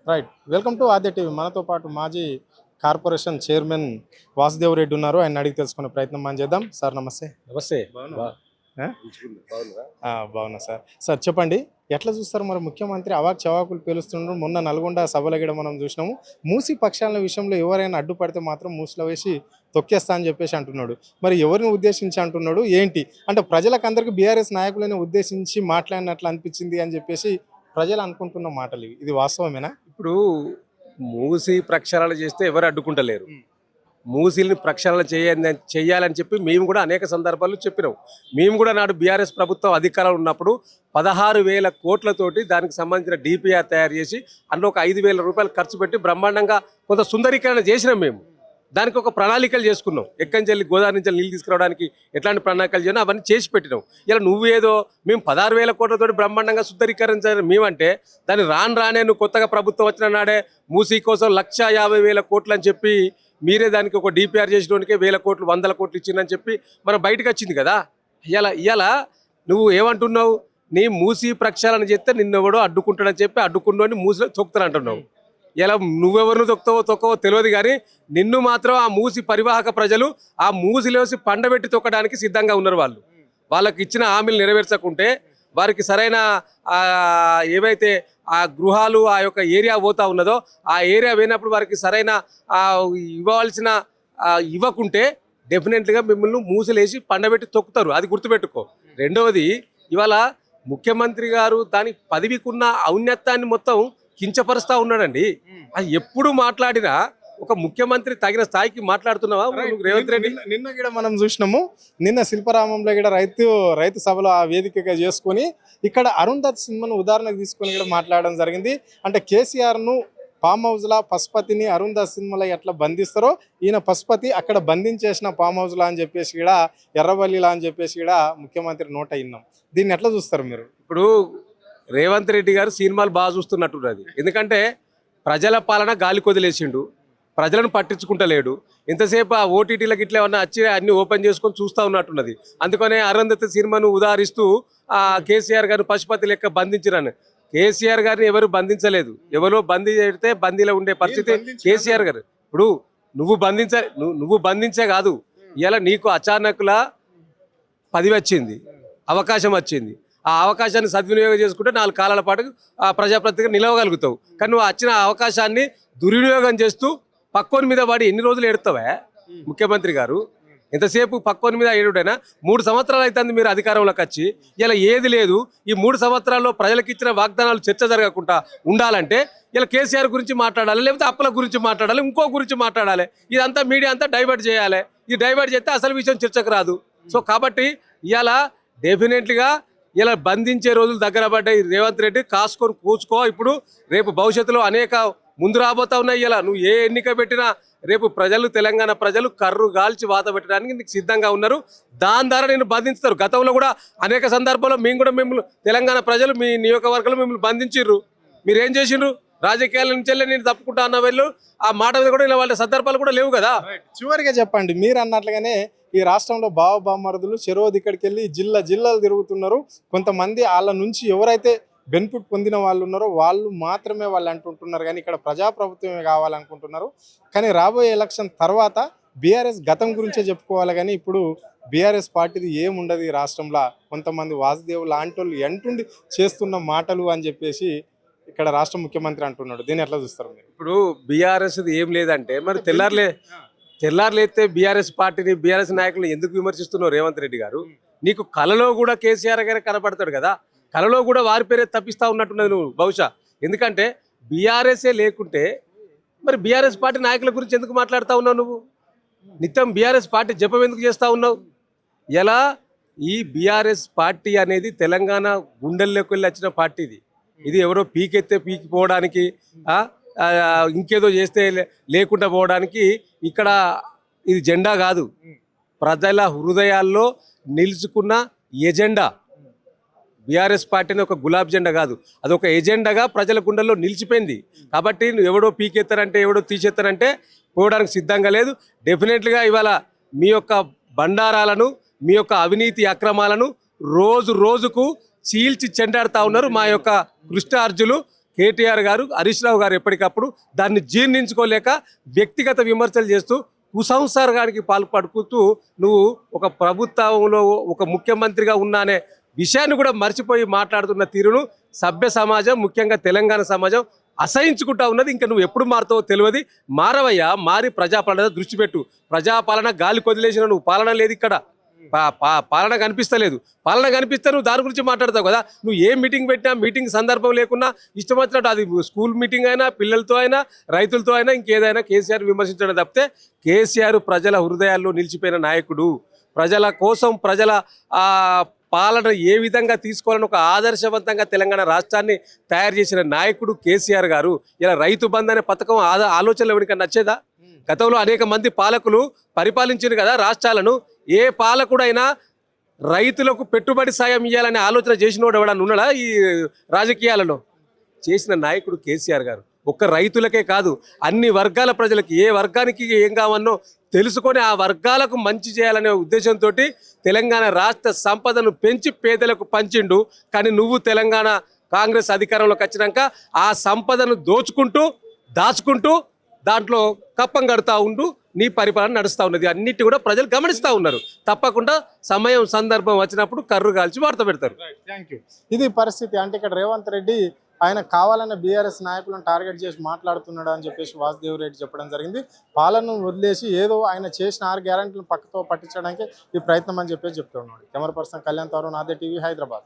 Right. Welcome to Aadya TV. మనతో పాటు మాజీ కార్పొరేషన్ చైర్మన్ వాసుదేవ్ రెడ్డి ఉన్నారు. ఆయన అడిగి తెలుసుకునే ప్రయత్నం మనం చేద్దాం. సార్ నమస్తే. నమస్తే. ఆ? బాగున్నా సార్. సార్ చెప్పండి, ఎట్లా చూస్తారు మరి ముఖ్యమంత్రి అవాక్ చవాకులు పేలుస్తుండ్రు? మొన్న నల్గొండ సభలో కూడా మనం చూసినాము. మూసి పక్షాల విషయంలో ఎవరైనా అడ్డుపడితే మాత్రం మూసిలో వేసి తొక్కేస్తా అని చెప్పేసి అంటున్నాడు. మరి ఎవరిని ఉద్దేశించి అంటున్నాడు ఏంటి? అంటే ప్రజలకు అందరికీ బీఆర్ఎస్ నాయకులని ఉద్దేశించి మాట్లాడినట్లు అనిపించింది అని చెప్పేసి ప్రజలు అనుకుంటున్న మాటలు ఇవి. ఇది వాస్తవమేనా? ఇప్పుడు మూసి ప్రక్షాళన చేస్తే ఎవరు అడ్డుకుంటలేరు. మూసిని ప్రక్షాళన చేయాలని చెప్పి మేము కూడా అనేక సందర్భాల్లో చెప్పినాం. మేము కూడా నాడు బీఆర్ఎస్ ప్రభుత్వం అధికారంలో ఉన్నప్పుడు 16,000 కోట్లతోటి దానికి సంబంధించిన డిపిఆర్ తయారు చేసి అందులో ఒక 5,000 రూపాయలు ఖర్చు పెట్టి బ్రహ్మాండంగా కొంత సుందరీకరణ చేసినాం. మేము దానికి ఒక ప్రణాళికలు చేసుకున్నాం. ఎక్కంచెల్లి గోదావరి నుంచి నీళ్ళు తీసుకురావడానికి ఎట్లాంటి ప్రణాళికలు చేయను అవన్నీ చేసి పెట్టినాం. ఇలా నువ్వేదో మేము 16,000 కోట్లతోటి బ్రహ్మాండంగా సుందరీకరించాలి మేమంటే దాన్ని రానే నువ్వు కొత్తగా ప్రభుత్వం వచ్చిన నాడే మూసీ కోసం 1,50,000 కోట్లు అని చెప్పి మీరే దానికి ఒక డిపిఆర్ చేసినోనికే 1,000 కోట్లు 100 కోట్లు ఇచ్చిందని చెప్పి మనం బయటకు వచ్చింది కదా. ఇలా నువ్వు ఏమంటున్నావు? నీ మూసీ ప్రక్షాళన చేస్తే నిన్నెవడో అడ్డుకుంటాడని చెప్పి అడ్డుకున్నోని మూసిలో తొక్కుతానంటున్నావు. ఇలా నువ్వెవరిని తొక్కవో తెలియదు, కానీ నిన్ను మాత్రం ఆ మూసి పరివాహక ప్రజలు ఆ మూసిలోసి పండబెట్టి తొక్కడానికి సిద్ధంగా ఉన్నారు. వాళ్ళకి ఇచ్చిన హామీలు నెరవేర్చకుంటే వారికి సరైన ఏవైతే ఆ గృహాలు ఆ యొక్క ఏరియా పోతా ఉన్నదో ఆ ఏరియా పోయినప్పుడు వారికి సరైన ఇవ్వాల్సిన ఇవ్వకుంటే డెఫినెట్గా మిమ్మల్ని మూసలేసి పండబెట్టి తొక్కుతారు. అది గుర్తుపెట్టుకో. రెండవది, ఇవాళ ముఖ్యమంత్రి గారు దాని పదవికున్న ఔన్నత్యాన్ని మొత్తం కించపరుస్తూ ఉన్నాడండి. అది ఎప్పుడు మాట్లాడినా ఒక ముఖ్యమంత్రి తగిన స్థాయికి మాట్లాడుతున్నావా రేవంత్ రెడ్డి? నిన్న కూడా మనం చూసినాము. నిన్న శిల్పరామంలో కూడా రైతు సభలో ఆ వేదికగా చేసుకొని ఇక్కడ అరుంధత్ సినిమాను ఉదాహరణకు తీసుకొని కూడా మాట్లాడడం జరిగింది. అంటే కేసీఆర్ను ఫామ్ హౌస్లా పశుపతిని అరుంధత్ సినిమాలో ఎట్లా బంధిస్తారో ఈయన పశుపతి అక్కడ బంధించేసిన ఫామ్ హౌస్లా అని చెప్పేసి కూడా ఎర్రవల్లిలా అని చెప్పేసి కూడా ముఖ్యమంత్రి నోట విన్నాం. దీన్ని ఎట్లా చూస్తారు మీరు? ఇప్పుడు రేవంత్ రెడ్డి గారు సినిమాలు బాగా చూస్తున్నట్టున్నది. ఎందుకంటే ప్రజల పాలన గాలి కొదిలేసిండు, ప్రజలను పట్టించుకుంటలేడు. ఇంతసేపు ఆ ఓటీటీలకు ఇట్లా ఏమన్నా వచ్చి అన్ని ఓపెన్ చేసుకొని చూస్తూ ఉన్నట్టున్నది. అందుకనే అరుంధతి సినిమాను ఉదాహరిస్తూ కేసీఆర్ గారు పశుపతి లెక్క బంధించిరని. కేసీఆర్ గారిని ఎవరు బంధించలేదు. ఎవరో బందీ చేస్తే బందీలో ఉండే పరిస్థితి కేసీఆర్ గారు. ఇప్పుడు నువ్వు బంధించే కాదు, ఇలా నీకు అచానకులా పదవి వచ్చింది, అవకాశం వచ్చింది. ఆ అవకాశాన్ని సద్వినియోగం చేసుకుంటే 4 కాలాల పాటు ఆ ప్రజాప్రతినిధిగా నిలవగలుగుతావు. కానీ నువ్వు వచ్చిన అవకాశాన్ని దుర్వినియోగం చేస్తూ పక్కోని మీద పడి ఎన్ని రోజులు ఏడుతావా ముఖ్యమంత్రి గారు? ఎంతసేపు పక్కోని మీద ఏడుడైనా 3 సంవత్సరాలు అవుతుంది మీరు అధికారంలోకి వచ్చి. ఇలా ఏది లేదు. ఈ 3 సంవత్సరాల్లో ప్రజలకు ఇచ్చిన వాగ్దానాలు చర్చ జరగకుండా ఉండాలంటే ఇలా కేసీఆర్ గురించి మాట్లాడాలి, లేకపోతే అప్పుల గురించి మాట్లాడాలి, ఇంకో గురించి మాట్లాడాలి. ఇదంతా మీడియా అంతా డైవర్ట్ చేయాలి. ఇది డైవర్ట్ చేస్తే అసలు విషయం చర్చకు రాదు. సో కాబట్టి ఇవాళ డెఫినెట్లీగా ఇలా బంధించే రోజులు దగ్గర పడ్డాయి. రేవంత్ రెడ్డి కాసుకొని కూర్చుకో. ఇప్పుడు రేపు భవిష్యత్తులో అనేక ముందు రాబోతా ఉన్నాయి. ఇలా నువ్వు ఏ ఎన్నిక పెట్టినా రేపు తెలంగాణ ప్రజలు కర్రు గాల్చి వాత పెట్టడానికి నీకు సిద్ధంగా ఉన్నారు. దాని ద్వారా నేను బంధిస్తారు. గతంలో కూడా అనేక సందర్భాల్లో మిమ్మల్ని తెలంగాణ ప్రజలు మీ నియోజకవర్గంలో మిమ్మల్ని బంధించిర్రు. మీరేం చేసిండ్రు? రాజకీయాల నుంచి నేను తప్పుకుంటా అన్న వాళ్ళు ఆ మాట మీద కూడా ఇలా వాళ్ళ సందర్భాలు కూడా లేవు కదా. చివరిగా చెప్పండి, మీరు అన్నట్లుగానే ఈ రాష్ట్రంలో బావబామరుదులు చెరువు ఇక్కడికి వెళ్ళి జిల్లాలు తిరుగుతున్నారు. కొంతమంది వాళ్ళ నుంచి ఎవరైతే బెనిఫిట్ పొందిన వాళ్ళు ఉన్నారో వాళ్ళు మాత్రమే వాళ్ళు అంటుంటున్నారు, కానీ ఇక్కడ ప్రజాప్రభుత్వమే కావాలనుకుంటున్నారు. కానీ రాబోయే ఎలక్షన్ తర్వాత బీఆర్ఎస్ గతం గురించే చెప్పుకోవాలి, కానీ ఇప్పుడు బీఆర్ఎస్ పార్టీది ఏముండదు ఈ రాష్ట్రంలో. కొంతమంది వాసుదేవ్ లాంటి వాళ్ళు ఎంటుండి చేస్తున్న మాటలు అని చెప్పేసి ఇక్కడ రాష్ట్ర ముఖ్యమంత్రి అంటున్నాడు. దీన్ని ఎట్లా చూస్తారు మీరు? ఇప్పుడు బీఆర్ఎస్ ఏం లేదంటే మరి తెల్లారులేస్తే బీఆర్ఎస్ పార్టీని బీఆర్ఎస్ నాయకులను ఎందుకు విమర్శిస్తున్నావు రేవంత్ రెడ్డి గారు? నీకు కలలో కూడా కేసీఆర్ గారు కనపడతాడు కదా. కలలో కూడా వారి పేరే తప్పిస్తా ఉన్నట్టున్నది నువ్వు బహుశా. ఎందుకంటే బీఆర్ఎస్ఏ లేకుంటే మరి బీఆర్ఎస్ పార్టీ నాయకుల గురించి ఎందుకు మాట్లాడుతూ ఉన్నావు? నువ్వు నిత్యం బీఆర్ఎస్ పార్టీ జపం ఎందుకు చేస్తూ ఉన్నావు? ఎలా ఈ బీఆర్ఎస్ పార్టీ అనేది తెలంగాణ గుండెల్లోకి వెళ్ళి వచ్చిన పార్టీ. ఇది ఎవరో పీకిపోవడానికి ఇంకేదో చేస్తే లేకుండా పోవడానికి ఇక్కడ ఇది జెండా కాదు. ప్రజల హృదయాల్లో నిలుచుకున్న ఎజెండా. బీఆర్ఎస్ పార్టీని ఒక గులాబ్ జెండా కాదు, అదొక ఎజెండాగా ప్రజల గుండెల్లో నిలిచిపోయింది. కాబట్టి నువ్వు ఎవడో పీకెత్తారంటే ఎవడో తీసేస్తారంటే పోవడానికి సిద్ధంగా లేదు. డెఫినెట్లీగా ఇవాళ మీ యొక్క బండారాలను మీ యొక్క అవినీతి అక్రమాలను రోజుకు చీల్చి చెండాడుతూ ఉన్నారు మా యొక్క కృష్ణార్జులు. కేటీఆర్ గారు హరీష్ రావు గారు ఎప్పటికప్పుడు దాన్ని జీర్ణించుకోలేక వ్యక్తిగత విమర్శలు చేస్తూ కుసంస్కారానికి పాల్పడుతూ నువ్వు ఒక ప్రభుత్వంలో ఒక ముఖ్యమంత్రిగా ఉన్నానే విషయాన్ని కూడా మర్చిపోయి మాట్లాడుతున్న తీరును సభ్య సమాజం, ముఖ్యంగా తెలంగాణ సమాజం అసహించుకుంటా ఉన్నది. ఇంకా నువ్వు ఎప్పుడు మారుతావో తెలియదు. మారవయ్యా, మారి ప్రజాపాలన దృష్టి పెట్టు. ప్రజాపాలన గాలి కొదిలేసిన నువ్వు, పాలన లేదు ఇక్కడ. పాలన కనిపిస్తలేదు. పాలన కనిపిస్తే నువ్వు దాని గురించి మాట్లాడతావు కదా. నువ్వు ఏ మీటింగ్ పెట్టినా మీటింగ్ సందర్భం లేకున్నా ఇష్టం వచ్చినట్టు, అది స్కూల్ మీటింగ్ అయినా, పిల్లలతో అయినా, రైతులతో అయినా, ఇంకేదైనా కేసీఆర్ విమర్శించడం తప్పితే కేసీఆర్ ప్రజల హృదయాల్లో నిలిచిపోయిన నాయకుడు. ప్రజల కోసం, ప్రజల పాలన ఏ విధంగా తీసుకోవాలని ఒక ఆదర్శవంతంగా తెలంగాణ రాష్ట్రాన్ని తయారు చేసిన నాయకుడు కేసీఆర్ గారు. ఇలా రైతు బంధు అనే పథకం ఆలోచనలు ఎవరికైనా నచ్చేదా? గతంలో అనేక మంది పాలకులు పరిపాలించారు కదా రాష్ట్రాలను. ఏ పాలకుడైనా రైతులకు పెట్టుబడి సాయం ఇవ్వాలనే ఆలోచన చేసినోడు ఎవడన్నా ఉన్నాడా ఈ రాజకీయాలలో? చేసిన నాయకుడు కేసీఆర్ గారు. ఒక్క రైతులకే కాదు, అన్ని వర్గాల ప్రజలకి, ఏ వర్గానికి ఏం కావన్నో తెలుసుకొని ఆ వర్గాలకు మంచి చేయాలనే ఉద్దేశంతో తెలంగాణ రాష్ట్ర సంపదను పెంచి పేదలకు పంచిండు. కానీ నువ్వు తెలంగాణ కాంగ్రెస్ అధికారంలోకి వచ్చినాక ఆ సంపదను దోచుకుంటూ, దాచుకుంటూ, దాంట్లో కప్పం కడుతూ ఉంటూ నీ పరిపాలన నడుస్తూ ఉన్నది. అన్నిటి కూడా ప్రజలు గమనిస్తూ ఉన్నారు. తప్పకుండా సమయం, సందర్భం వచ్చినప్పుడు కర్రు కాల్చి వార్త పెడతారు. Thank you. ఇది పరిస్థితి. అంటే ఇక్కడ రేవంత్ రెడ్డి ఆయన కావాలన్న బీఆర్ఎస్ నాయకులను టార్గెట్ చేసి మాట్లాడుతున్నాడు అని చెప్పేసి వాసుదేవ్ రెడ్డి చెప్పడం జరిగింది. పాలనను వదిలేసి ఏదో ఆయన చేసిన 6 గ్యారెంటీలను పక్కతో పట్టించడానికి ఈ ప్రయత్నం అని చెప్పేసి చెప్తున్నాడు. కెమెరా పర్సన్ కళ్యాణ్ తరుణ్, ఆదే టీవీ, హైదరాబాద్.